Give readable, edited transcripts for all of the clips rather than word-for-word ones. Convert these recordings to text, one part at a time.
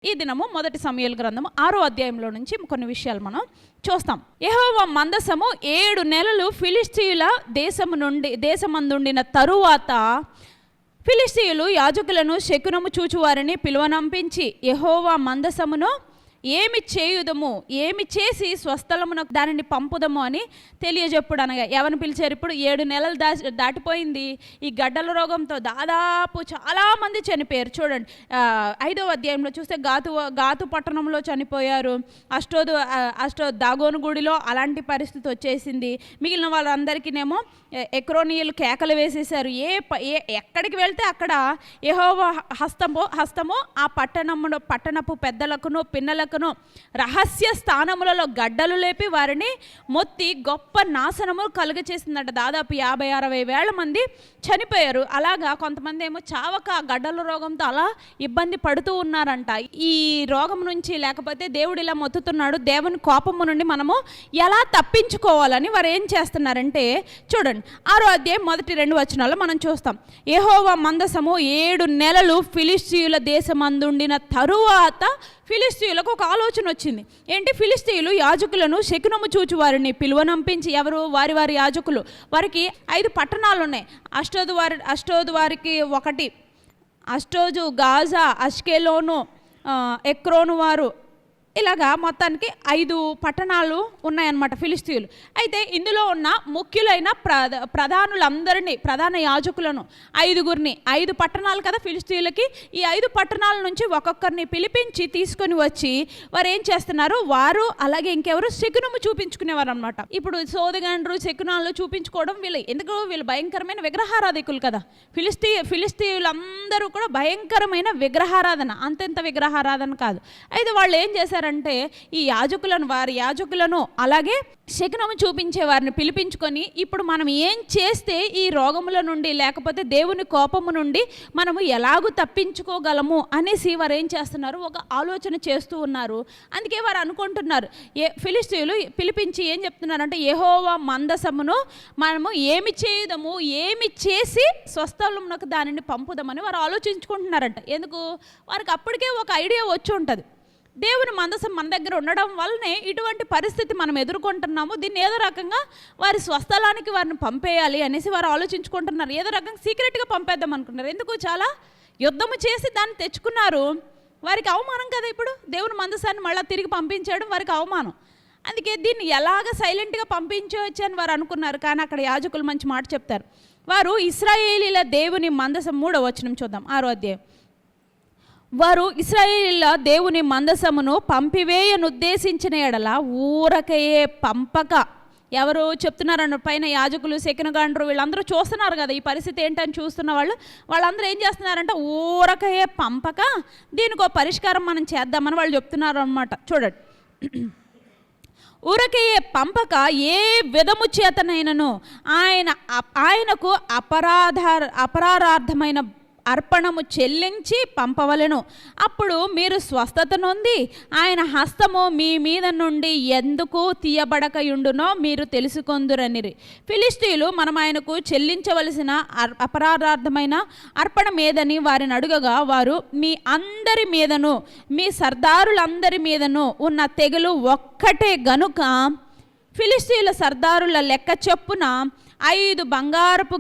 ఈ దినము మొదటి సమూయేలు గ్రంథము 6వ అధ్యాయంలో నుంచి కొన్ని విషయాలు మనం చూస్తాం. యెహోవా మందసము 7 నెలలు ఫిలిష్తీయుల దేశమందుండిన తరువాత ఫిలిష్తీయులు యాజకులను శకునము చూచువారిని పిలువనంపించి యెహోవా మందసమును ఏమి చేయుదము, ఏమి చేసి స్వస్థలమునకు దానిని పంపుదము అని తెలియజెప్పుడు అనగా ఎవరిని పిలిచారు? ఇప్పుడు 7 నెలలు దాటిపోయింది. ఈ గడ్డల రోగంతో దాదాపు చాలామంది చనిపోయారు. చూడండి 5వ అధ్యాయంలో చూస్తే గాతు పట్టణంలో చనిపోయారు. దాగోను గుడిలో అలాంటి పరిస్థితి వచ్చేసింది. మిగిలిన వాళ్ళందరికీనేమో ఎక్రోనీయులు కేకలు వేసేశారు. ఎక్కడికి వెళ్తే అక్కడ యెహోవా హస్తము ఆ పట్టణపు పెద్దలకును పిన్నలకును రహస్య స్థానములలో గడ్డలు లేపి వారిని మొత్తి గొప్ప నాశనము కలుగచేసిందంట. దాదాపు 50-60 వేల మంది చనిపోయారు. అలాగా కొంతమంది ఏమో చావక గడ్డల రోగంతో అలా ఇబ్బంది పడుతూ ఉన్నారంట. ఈ రోగం నుంచి లేకపోతే దేవుడు ఇలా మొత్తుతున్నాడు, దేవుని కోపము నుండి మనము ఎలా తప్పించుకోవాలని వారు ఏం చేస్తున్నారంటే చూడండి 6వ అధ్యాయం మొదటి 2 వచనాల్లో మనం చూస్తాం. యెహోవా మందసము 7 నెలలు ఫిలిష్తీయుల దేశమందుండిన తరువాత ఫిలిష్తీయులకు ఒక ఆలోచన వచ్చింది. ఏంటి? ఫిలిష్తీయులు యాజకులను శకునము చూచు వారిని పిలువనంపించి, ఎవరు? వారి యాజకులు. వారికి 5 పట్టణాలు ఉన్నాయి. అష్టోదు వారికి 1, అష్టోజు, గాజా, అష్కెలోను, ఎక్రోను వారు, ఇలాగా మొత్తానికి 5 పట్టణాలు ఉన్నాయన్నమాట ఫిలిష్తీయులు. అయితే ఇందులో ఉన్న ముఖ్యులైన ప్రధానులందరినీ, ప్రధాన యాజకులను 5గురిని, 5 పట్టణాలు కదా ఫిలిష్తీయులకి, ఈ 5 పట్టణాల నుంచి ఒక్కొక్కరిని పిలిపించి తీసుకొని వచ్చి వారు ఏం చేస్తున్నారు? వారు అలాగే ఇంకెవరు శకునము చూపించుకునేవారు అనమాట. ఇప్పుడు సోదగండ్రు శకునాలు చూపించుకోవడం వీళ్ళు భయంకరమైన విగ్రహారాధికులు కదా. ఫిలిష్తీయులందరూ కూడా భయంకరమైన విగ్రహారాధన, అంతెంత విగ్రహారాధన కాదు. అయితే వాళ్ళు ఏం చేశారు అంటే ఈ వారి యాజకులను అలాగే శకునము చూపించే వారిని పిలిపించుకొని, ఇప్పుడు మనం ఏం చేస్తే ఈ రోగముల నుండి లేకపోతే దేవుని కోపము నుండి మనము ఎలాగూ తప్పించుకోగలము అనేసి వారు ఏం చేస్తున్నారు? ఒక ఆలోచన చేస్తూ ఉన్నారు. అందుకే వారు అనుకుంటున్నారు, ఫిలిష్తీయులు పిలిపించి ఏం చెప్తున్నారంటే యెహోవా మందసమును మనము ఏమి చేయుదము, ఏమి చేసి స్వస్థలమునకు దానిని పంపుదామని వారు ఆలోచించుకుంటున్నారంట. ఎందుకు? వారికి అప్పటికే ఒక ఐడియా వచ్చి ఉంటుంది. దేవుని మందసం మన దగ్గర ఉండడం వల్లనే ఇటువంటి పరిస్థితి మనం ఎదుర్కొంటున్నాము. దీన్ని ఏదో రకంగా వారి స్వస్థలానికి వారిని పంపేయాలి అనేసి వారు ఆలోచించుకుంటున్నారు. ఏదో రకంగా సీక్రెట్గా పంపేద్దాం అనుకున్నారు. ఎందుకు? చాలా యుద్ధము చేసి దాన్ని తెచ్చుకున్నారు. వారికి అవమానం కదా. ఇప్పుడు దేవుని మందసాన్ని మళ్ళీ తిరిగి పంపించడం వారికి అవమానం. అందుకే దీన్ని ఎలాగ సైలెంట్గా పంపించవచ్చు అని వారు అనుకున్నారు. కానీ అక్కడ యాజకులు మంచి మాట చెప్తారు. వారు ఇశ్రాయేలీల దేవుని మందసం 3వ వచనం చూద్దాం 6వ అధ్యాయం. వారు ఇశ్రాయేలీయుల దేవుని మందసమును పంపివేయనుద్దేశించిన ఎడల ఊరకయే పంపక, ఎవరు చెప్తున్నారన్న పైన యాజకులు, శకునగాండ్రు వీళ్ళందరూ చూస్తున్నారు కదా ఈ పరిస్థితి ఏంటని చూస్తున్న వాళ్ళందరూ ఏం చేస్తున్నారంటే ఊరకయే పంపక దీనికి ఒక పరిష్కారం మనం చేద్దామని వాళ్ళు చెప్తున్నారు అన్నమాట. చూడండి, ఊరకయే పంపక ఏ విధము చేతనైనను ఆయనకు అపరాధార్థమైన అర్పణము చెల్లించి పంపవలెను. అప్పుడు మీరు స్వస్థత నొంది ఆయన హస్తము మీ మీద నుండి ఎందుకు తీయబడకయుండునో మీరు తెలుసుకొందురనిరి. ఫిలిష్తీయులు మనం ఆయనకు చెల్లించవలసిన అపరాధార్థమైన అర్పణ మీదని వారిని అడుగగా, వారు మీ అందరి మీదను మీ సర్దారులందరి మీదను ఉన్న తెగులు ఒక్కటే గనుక ఫిలిష్తీయుల సర్దారుల లెక్క చొప్పున 5 బంగారపు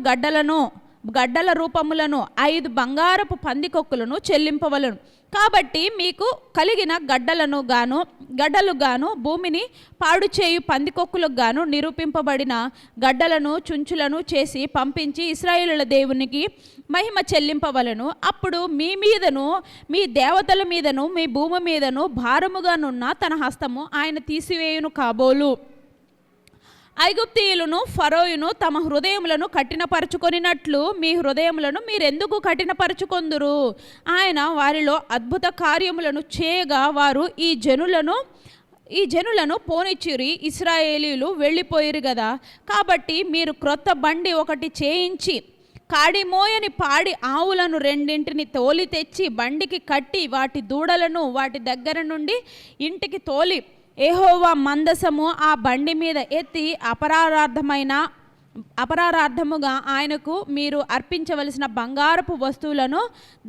గడ్డల రూపములను 5 బంగారపు పందికొక్కులను చెల్లింపవలను. కాబట్టి మీకు కలిగిన గడ్డలు గాను భూమిని పాడు చేయు పందికొక్కులకు గాను నిరూపింపబడిన గడ్డలను చుంచులను చేసి పంపించి ఇశ్రాయేలుల దేవునికి మహిమ చెల్లింపవలను. అప్పుడు మీ మీదను మీ దేవతల మీదను మీ భూమి మీదను భారముగానున్న తన హస్తము ఆయన తీసివేయును కాబోలు. ఐగుప్తీయులను ఫరోయును తమ హృదయములను కఠినపరచుకొనినట్లు మీ హృదయములను మీరెందుకు కఠినపరచుకొందురు? ఆయన వారిలో అద్భుత కార్యములను చేయగా వారు ఈ జనులను పోనిచ్చిరి. ఇశ్రాయేలీయులు వెళ్ళిపోయిరు కదా. కాబట్టి మీరు క్రొత్త బండి ఒకటి చేయించి కాడిమోయని పాడి ఆవులను 2 తోలి తెచ్చి బండికి కట్టి వాటి దూడలను వాటి దగ్గర నుండి ఇంటికి తోలి యెహోవా మందసము ఆ బండి మీద ఎత్తి అపరారాధముగా ఆయనకు మీరు అర్పించవలసిన బంగారపు వస్తువులను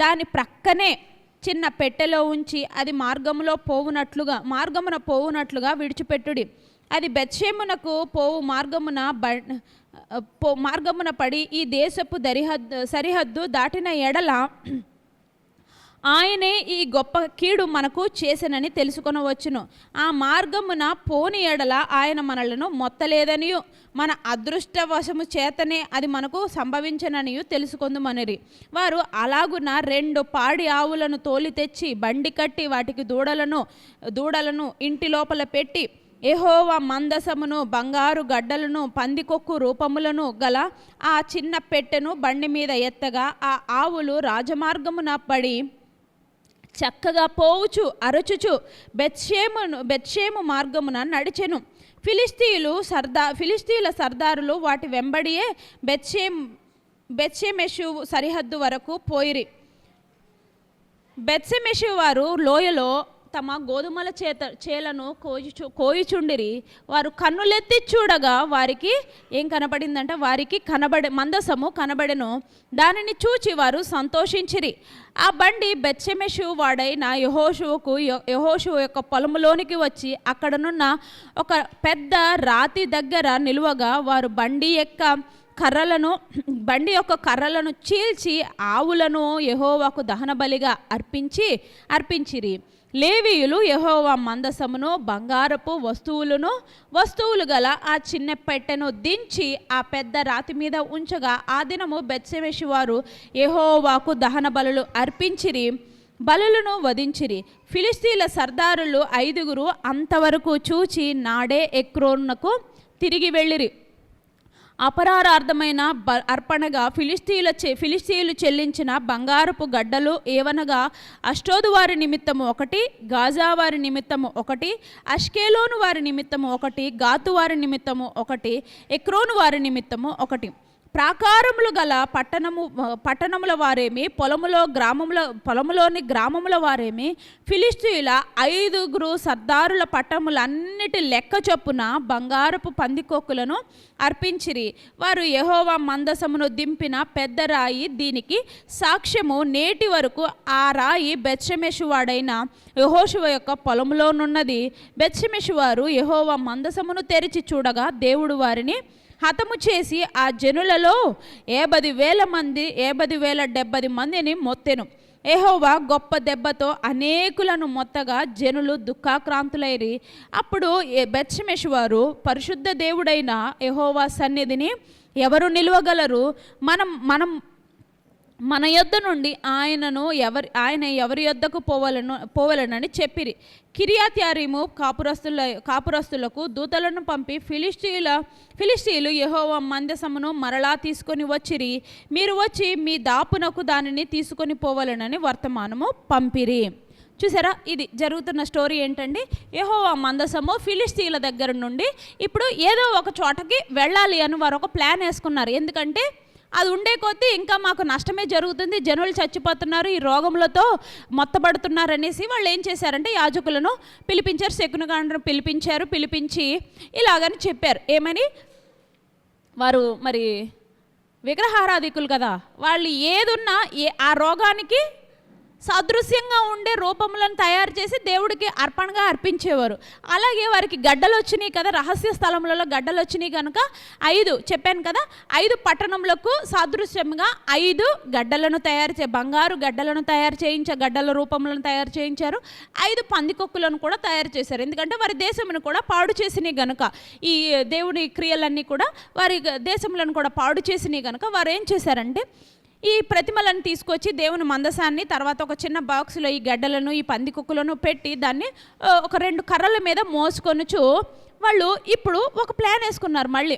దాని ప్రక్కనే చిన్న పెట్టెలో ఉంచి అది మార్గమున పోవునట్లుగా విడిచిపెట్టుడి. అది బెత్షెమెషునకు పోవు మార్గమున పడి ఈ దేశపు సరిహద్దు దాటిన ఎడల ఆయనే ఈ గొప్ప కీడు మనకు చేసెనని తెలుసుకొనవచ్చును. ఆ మార్గమున పోని ఎడల ఆయన మనలను మొత్తలేదనియు మన అదృష్టవశము చేతనే అది మనకు సంభవించననియు తెలుసుకొందుమనిరి. వారు అలాగున 2 పాడి ఆవులను తోలి తెచ్చి బండి కట్టి వాటికి దూడలను ఇంటి లోపల పెట్టి యెహోవా మందసమును బంగారు గడ్డలను పందికొక్కు రూపములను గల ఆ చిన్న పెట్టెను బండి మీద ఎత్తగా ఆ ఆవులు రాజమార్గమున పడి చక్కగా పోవుచు అరచుచు బెత్షెము మార్గమున నడిచెను. ఫిలిస్తీయుల సర్దారులు వాటి వెంబడియే బెత్షెమెషు సరిహద్దు వరకు పోయిరి. బెత్షెమెషు వారు లోయలో తమ గోధుమల చేలను కోయుచుండిరి. వారు కన్నులెత్తి చూడగా వారికి ఏం కనబడిందంటే వారికి మందసము కనబడెను. దానిని చూచి వారు సంతోషించిరి. ఆ బండి బెత్షెమెషు వాడైన యెహోషువ యొక్క పొలములోనికి వచ్చి అక్కడనున్న ఒక పెద్ద రాతి దగ్గర నిలువగా వారు బండి యొక్క కర్రలను చీల్చి ఆవులను యెహోవాకు దహన బలిగా అర్పించిరి. లేవీయులు యెహోవా మందసమును బంగారపు వస్తువులు గల ఆ చిన్న పెట్టెను దించి ఆ పెద్ద రాతి మీద ఉంచగా ఆ దినము బెత్షెమెషు వారు యెహోవాకు దహన బలులు అర్పించిరి, బలులను వధించిరి. ఫిలిస్తీన్ల సర్దారులు 5 అంతవరకు చూచి నాడే ఎక్రోనునకు తిరిగి వెళ్ళిరి. అపరారార్థమైన అర్పణగా ఫిలిస్తీయులు చెల్లించిన బంగారపు గడ్డలు ఏవనగా అష్టోదు వారి నిమిత్తము 1, గాజా వారి నిమిత్తము 1, అష్కెలోను వారి నిమిత్తము 1, గాతు వారి నిమిత్తము 1, ఎక్రోను వారి నిమిత్తము 1. ప్రాకారములు గల పట్టణముల వారేమి పొలములోని గ్రామముల వారేమి ఫిలిస్తీయుల 5 సర్దారుల పట్టణములన్నిటి లెక్క చొప్పున బంగారపు పందికొక్కులను అర్పించిరి. వారు యెహోవా మందసమును దింపిన పెద్ద రాయి దీనికి సాక్ష్యము. నేటి వరకు ఆ రాయి బెత్షెమెషు వాడైన యెహోషువ యొక్క పొలములోనున్నది. బెత్షెమెషు వారు యెహోవా మందసమును తెరిచి చూడగా దేవుడు వారిని హతము చేసి ఆ జనులలో 70,070 మందిని మొత్తెను. యెహోవా గొప్ప దెబ్బతో అనేకులను మొత్తగా జనులు దుఃఖాక్రాంతులైరి. అప్పుడు బెత్షెమెషు వారు పరిశుద్ధ దేవుడైన యెహోవా సన్నిధిని ఎవరు నిలవగలరు? మన యొద్ద నుండి ఆయన ఎవరి యొద్దకు పోవలనని చెప్పిరి. కిర్యత్యారీము కాపురస్తులకు దూతలను పంపి ఫిలిస్తీయులు యెహోవా మందసమును మరలా తీసుకొని వచ్చిరి. మీరు వచ్చి మీ దాపునకు దానిని తీసుకొని పోవాలనని వర్తమానము పంపిరి. చూసారా, ఇది జరుగుతున్న స్టోరీ ఏంటండి? యెహోవా మందసము ఫిలిస్తీయుల దగ్గర నుండి ఇప్పుడు ఏదో ఒక చోటకి వెళ్ళాలి అని వారు ఒక ప్లాన్ వేసుకున్నారు. ఎందుకంటే అది ఉండే కొద్దీ ఇంకా మాకు నష్టమే జరుగుతుంది, జనులు చచ్చిపోతున్నారు, ఈ రోగములతో మొత్తబడుతున్నారు అనేసి వాళ్ళు ఏం చేశారంటే యాజకులను పిలిపించారు, శకునగాండ్రను పిలిపించి ఇలాగని చెప్పారు. ఏమని? వారు మరి విగ్రహారాధికులు కదా, వాళ్ళు ఏదున్నా ఆ రోగానికి సాదృశ్యంగా ఉండే రూపములను తయారు చేసి దేవుడికి అర్పణగా అర్పించేవారు. అలాగే వారికి గడ్డలు వచ్చినాయి కదా, రహస్య స్థలములలో గడ్డలు వచ్చినాయి కనుక 5 చెప్పాను కదా, 5 పట్టణములకు సాదృశ్యంగా 5 గడ్డలను బంగారు గడ్డలను గడ్డల రూపములను తయారు చేయించారు. 5 పందికొక్కులను కూడా తయారు చేశారు. ఎందుకంటే వారి దేశమును కూడా పాడు చేసినాయి గనుక, ఈ దేవుని క్రియలన్నీ కూడా వారి దేశములను కూడా పాడు చేసినాయి గనుక వారు ఏం చేశారంటే ఈ ప్రతిమలను తీసుకొచ్చి దేవుని మందసాన్ని తర్వాత ఒక చిన్న బాక్సులో ఈ గడ్డలను ఈ పందికొక్కులను పెట్టి దాన్ని ఒక 2 కర్రల మీద మోసుకొనుచు వాళ్ళు ఇప్పుడు ఒక ప్లాన్ వేసుకున్నారు. మళ్ళీ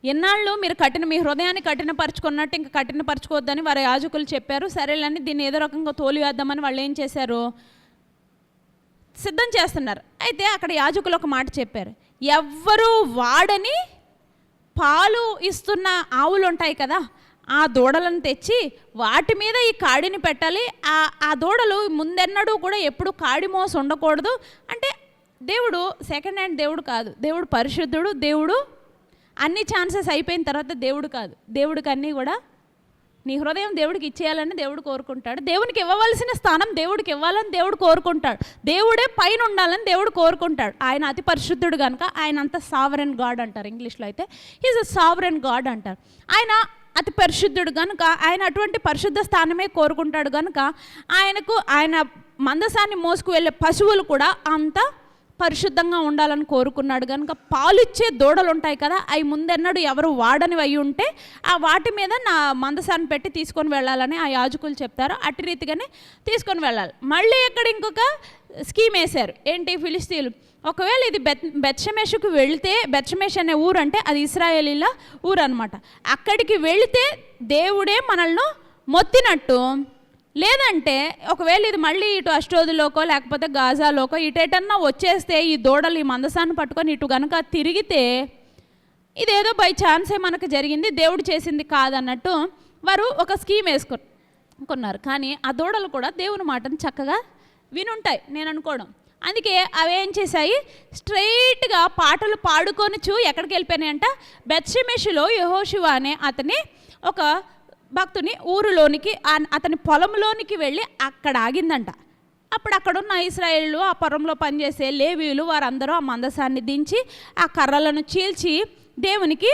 ఎన్నాళ్ళు మీరు మీ హృదయాన్ని కఠినపరచుకున్నట్టు ఇంకా కఠినపరచుకోవద్దని వారి యాజకులు చెప్పారు. సరేలని దీన్ని ఏదో రకంగా తోలివేద్దామని వాళ్ళు ఏం చేశారు, సిద్ధం చేస్తున్నారు. అయితే అక్కడ యాజకులు ఒక మాట చెప్పారు, ఎవ్వరూ వాడని పాలు ఇస్తున్న ఆవులు ఉంటాయి కదా, ఆ దూడలను తెచ్చి వాటి మీద ఈ కాడిని పెట్టాలి. ఆ దూడలు ముందెన్నడూ కూడా ఎప్పుడు కాడి మోస ఉండకూడదు. అంటే దేవుడు సెకండ్ హ్యాండ్ దేవుడు కాదు, దేవుడు పరిశుద్ధుడు. దేవుడు అన్ని ఛాన్సెస్ అయిపోయిన తర్వాత దేవుడు కాదు, దేవుడికి అన్నీ కూడా నీ హృదయం దేవుడికి ఇచ్చేయాలని దేవుడు కోరుకుంటాడు. దేవునికి ఇవ్వవలసిన స్థానం దేవుడికి ఇవ్వాలని దేవుడు కోరుకుంటాడు. దేవుడే పైన ఉండాలని దేవుడు కోరుకుంటాడు. ఆయన అతి పరిశుద్ధుడు కనుక ఆయన అంత సావరెన్ గాడ్ అంటారు. ఇంగ్లీష్లో అయితే ఈజ్ అ సావరెన్ గాడ్ అంటారు. ఆయన అతి పరిశుద్ధుడు కనుక ఆయన అటువంటి పరిశుద్ధ స్థానమే కోరుకుంటాడు కనుక ఆయన మందసాన్ని మోసుకు వెళ్ళే పశువులు కూడా అంత పరిశుద్ధంగా ఉండాలని కోరుకున్నాడు కనుక పాలిచ్చే దూడలు ఉంటాయి కదా, అవి ముందెన్నడు ఎవరు వాడనివి అయి ఉంటే ఆ వాటి మీద నా మందసాన్ని పెట్టి తీసుకొని వెళ్ళాలని ఆ యాజకులు చెప్తారు. అట్టి రీతిగానే తీసుకొని వెళ్ళాలి. మళ్ళీ ఇక్కడ ఇంకొక స్కీమ్ వేశారు. ఏంటి? ఫిలిస్తీన్లు ఒకవేళ ఇది బెత్షెమెషుకు వెళితే, బెత్షెమెష్ అనే ఊరు అంటే అది ఇశ్రాయేలీల ఊరు అనమాట, అక్కడికి వెళితే దేవుడే మనల్ని మొత్తినట్టు, లేదంటే ఒకవేళ ఇది మళ్ళీ ఇటు అష్టోదులోకో లేకపోతే గాజాలోకో ఇటేటన్నా వచ్చేస్తే ఈ దూడలు ఈ మందసాన్ని పట్టుకొని ఇటు కనుక తిరిగితే ఇదేదో బై ఛాన్సే మనకు జరిగింది, దేవుడు చేసింది కాదన్నట్టు వారు ఒక స్కీమ్ వేసుకున్నారు. కానీ ఆ దూడలు కూడా దేవుని మాటను చక్కగా వినుంటాయి నేను అనుకోవడం. అందుకే అవి ఏం చేశాయి? స్ట్రైట్గా పాటలు పాడుకొని ఎక్కడికి వెళ్ళిపోయినాయంట? బెత్షెమెషులో యెహోషువ అనే అతని ఒక భక్తుని ఊరిలోనికి, అతని పొలంలోనికి వెళ్ళి అక్కడ ఆగిందంట. అప్పుడు అక్కడున్న ఇశ్రాయేలు, ఆ పొలంలో పనిచేసే లేవీయులు వారందరూ ఆ మందసాన్ని దించి ఆ కర్రలను చీల్చి దేవునికి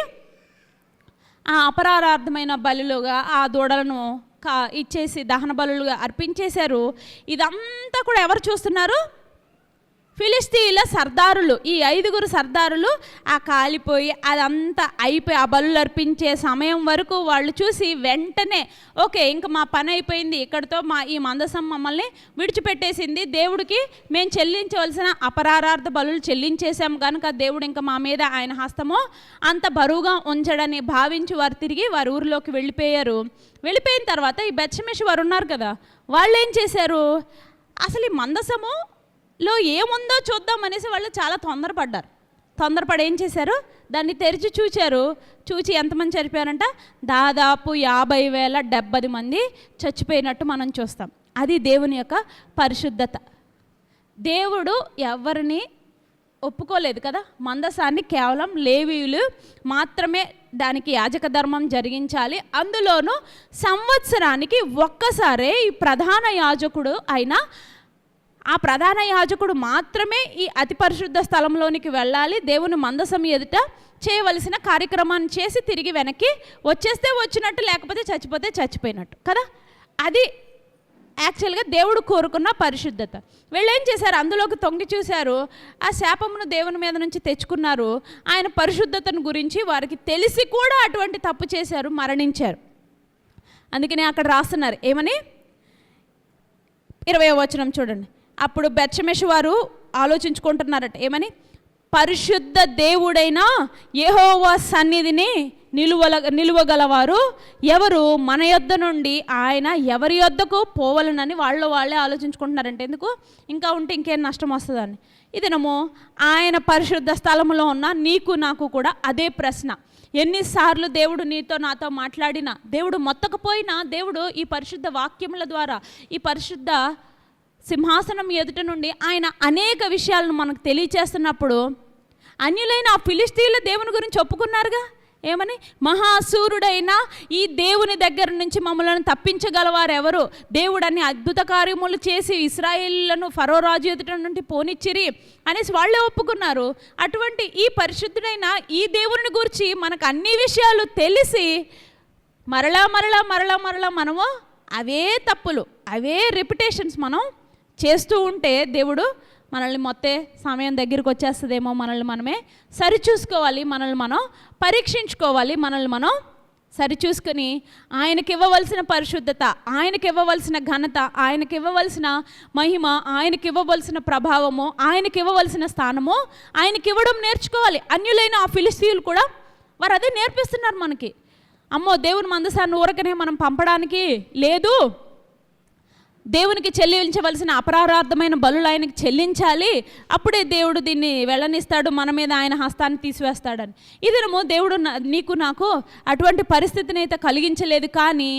ఆ అపరారార్థమైన బలులుగా ఆ దూడలను ఇచ్చేసి దహన బలులుగా అర్పించేశారు. ఇదంతా కూడా ఎవరు చూస్తున్నారు? ఫిలిస్తీన్ల సర్దారులు. ఈ 5 సర్దారులు ఆ కాలిపోయి అదంతా అయిపోయి ఆ బలులు అర్పించే సమయం వరకు వాళ్ళు చూసి వెంటనే ఓకే ఇంక మా పని అయిపోయింది, ఇక్కడితో ఈ మందసం మమ్మల్ని విడిచిపెట్టేసింది, దేవుడికి మేము చెల్లించవలసిన అపరారార్థ బలులు చెల్లించేసాం కనుక దేవుడు ఇంకా మా మీద ఆయన హస్తము అంత బరువుగా ఉంచడని భావించి వారు తిరిగి వారి ఊరిలోకి వెళ్ళిపోయారు. వెళ్ళిపోయిన తర్వాత ఈ బెత్షెమెషు వారు ఉన్నారు కదా, వాళ్ళు ఏం చేశారు? అసలు ఈ మందసము లో ఏముందో చూద్దాం అనేసి వాళ్ళు చాలా తొందరపడి ఏం చేశారు? దాన్ని తెరిచి చూచి ఎంతమంది చనిపోయారంట? దాదాపు 50,070 మంది చచ్చిపోయినట్టు మనం చూస్తాం. అది దేవుని యొక్క పరిశుద్ధత. దేవుడు ఎవరిని ఒప్పుకోలేదు కదా. మందసాన్ని కేవలం లేవీయులు మాత్రమే దానికి యాజక ధర్మం జరిగించాలి. అందులోనూ సంవత్సరానికి ఒక్కసారే ఈ ప్రధాన యాజకుడు అయిన ఆ ప్రధాన యాజకుడు మాత్రమే ఈ అతి పరిశుద్ధ స్థలంలోనికి వెళ్ళాలి. దేవుని మందసం ఎదుట చేయవలసిన కార్యక్రమాన్ని చేసి తిరిగి వెనక్కి వచ్చేస్తే వచ్చినట్టు, లేకపోతే చచ్చిపోతే చచ్చిపోయినట్టు కదా. అది యాక్చువల్గా దేవుడు కోరుకున్న పరిశుద్ధత. వీళ్ళు ఏం చేశారు? అందులోకి తొంగి చూశారు, ఆ శాపమును దేవుని మీద నుంచి తెచ్చుకున్నారు. ఆయన పరిశుద్ధతను గురించి వారికి తెలిసి కూడా అటువంటి తప్పు చేశారు, మరణించారు. అందుకనే అక్కడ రాస్తున్నారు ఏమని? 20వ వచనం చూడండి. అప్పుడు బెత్షెమెషు వారు ఆలోచించుకుంటున్నారట ఏమని? పరిశుద్ధ దేవుడైన యెహోవా సన్నిధిని నిలువగలవారు ఎవరు? మన యొద్ద నుండి ఆయన ఎవరి యొద్దకు పోవాలనని వాళ్ళే ఆలోచించుకుంటున్నారంటే ఎందుకు? ఇంకా ఉంటే ఇంకేం నష్టం వస్తుందని. ఇదేమో ఆయన పరిశుద్ధ స్థలంలో ఉన్న నీకు నాకు కూడా అదే ప్రశ్న. ఎన్నిసార్లు దేవుడు నీతో నాతో మాట్లాడినా, దేవుడు మొత్తకపోయినా, దేవుడు ఈ పరిశుద్ధ వాక్యముల ద్వారా ఈ పరిశుద్ధ సింహాసనం ఎదుట నుండి ఆయన అనేక విషయాలను మనకు తెలియచేస్తున్నప్పుడు అన్యులైన ఆ ఫిలిస్తీన్ల దేవుని గురించి ఒప్పుకున్నారుగా ఏమని? మహాసూరుడైన ఈ దేవుని దగ్గర నుంచి మమ్మల్ని తప్పించగలవారు ఎవరు? దేవుడు అన్ని అద్భుత కార్యములు చేసి ఇశ్రాయేలులను ఫరో రాజు ఎదుట నుండి పోనిచ్చిరి అనేసి వాళ్ళే ఒప్పుకున్నారు. అటువంటి ఈ పరిశుద్ధుడైన ఈ దేవుని గురించి మనకు అన్ని విషయాలు తెలిసి మరలా మనము అవే తప్పులు, అవే రిపిటేషన్స్ మనం చేస్తూ ఉంటే దేవుడు మనల్ని మొత్తే సమయం దగ్గరికి వచ్చేస్తుందేమో. మనల్ని మనమే సరిచూసుకోవాలి, మనల్ని మనం పరీక్షించుకోవాలి, మనల్ని మనం సరిచూసుకొని ఆయనకి ఇవ్వవలసిన పరిశుద్ధత, ఆయనకి ఇవ్వవలసిన ఘనత, ఆయనకి ఇవ్వవలసిన మహిమ, ఆయనకి ఇవ్వవలసిన ప్రభావము, ఆయనకి ఇవ్వవలసిన స్థానము ఆయనకి ఇవ్వడం నేర్చుకోవాలి. అన్యులైన ఆ ఫిలిస్తీన్లు కూడా వారు అదే నేర్పిస్తున్నారు మనకి. అమ్మో దేవుని మందసాన్ని ఊరకనే మనం పంపడానికి లేదు, దేవునికి చెల్లించవలసిన అపరారార్థమైన బలులు ఆయనకి చెల్లించాలి, అప్పుడే దేవుడు దీన్ని వెళ్ళనిస్తాడు, మన మీద ఆయన హస్తాన్ని తీసివేస్తాడని. ఇదేమో దేవుడు నీకు నాకు అటువంటి పరిస్థితిని అయితే కలిగించలేదు. కానీ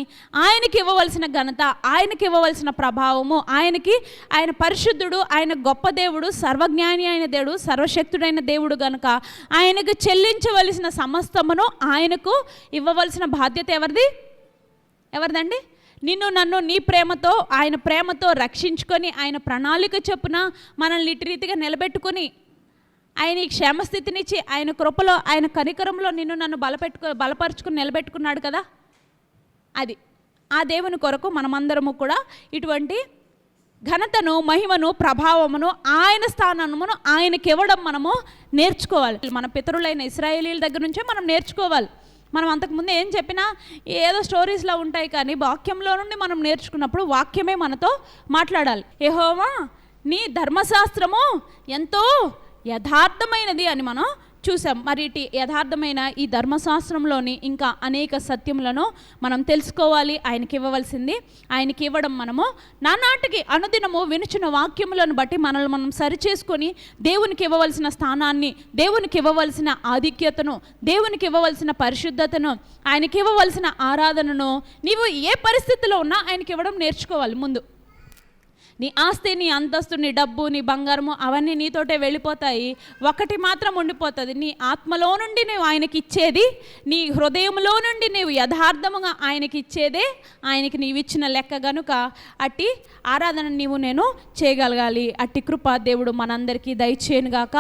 ఆయనకి ఇవ్వవలసిన ఘనత, ఆయనకి ఇవ్వవలసిన ప్రభావము, ఆయన పరిశుద్ధుడు, ఆయన గొప్ప దేవుడు, సర్వజ్ఞాని అయిన దేవుడు, సర్వశక్తుడైన దేవుడు గనుక ఆయనకు చెల్లించవలసిన సమస్తమును ఆయనకు ఇవ్వవలసిన బాధ్యత ఎవరిది? ఎవరిదండి? నిన్ను నన్ను నీ ప్రేమతో, ఆయన ప్రేమతో రక్షించుకొని, ఆయన ప్రణాళిక చొప్పున మనల్ని ఇటు రీతిగా నిలబెట్టుకొని, ఆయన ఈ క్షేమస్థితినిచ్చి, ఆయన కృపలో, ఆయన కనికరంలో నిన్ను నన్ను బలపరుచుకుని నిలబెట్టుకున్నాడు కదా. అది ఆ దేవుని కొరకు మనమందరము కూడా ఇటువంటి ఘనతను, మహిమను, ప్రభావమును, ఆయన స్థానమును ఆయనకి ఇవ్వడం మనము నేర్చుకోవాలి. మన పితరులైన ఇశ్రాయేలీల దగ్గర నుంచే మనం నేర్చుకోవాలి. మనం అంతకుముందు ఏం చెప్పినా ఏదో స్టోరీస్లో ఉంటాయి, కానీ వాక్యంలో నుండి మనం నేర్చుకున్నప్పుడు వాక్యమే మనతో మాట్లాడాలి. యెహోవా నీ ధర్మశాస్త్రము ఎంతో యథార్థమైనది అని మనం చూసాం. మరి ఇటు యథార్థమైన ఈ ధర్మశాస్త్రంలోని ఇంకా అనేక సత్యములను మనం తెలుసుకోవాలి. ఆయనకి ఇవ్వవలసింది ఆయనకి ఇవ్వడం, మనము నానాటికి అనుదినము వినుచున్న వాక్యములను బట్టి మనల్ని మనం సరిచేసుకొని దేవునికి ఇవ్వవలసిన స్థానాన్ని, దేవునికి ఇవ్వవలసిన ఆధిక్యతను, దేవునికి ఇవ్వవలసిన పరిశుద్ధతను, ఆయనకి ఇవ్వవలసిన ఆరాధనను నీవు ఏ పరిస్థితిలో ఉన్నా ఆయనకి ఇవ్వడం నేర్చుకోవాలి. ముందు నీ ఆస్తి, నీ అంతస్తు, నీ డబ్బు, నీ బంగారము అవన్నీ నీతోటే వెళ్ళిపోతాయి. ఒకటి మాత్రం ఉండిపోతుంది, నీ ఆత్మలో నుండి నువ్వు ఆయనకి ఇచ్చేది, నీ హృదయంలో నుండి నీవు యథార్థముగా ఆయనకి ఇచ్చేదే ఆయనకి నీవు ఇచ్చిన లెక్క. గనుక అట్టి ఆరాధన నేను చేయగలగాలి. అట్టి కృప దేవుడు మనందరికీ దయచేయనుగాక.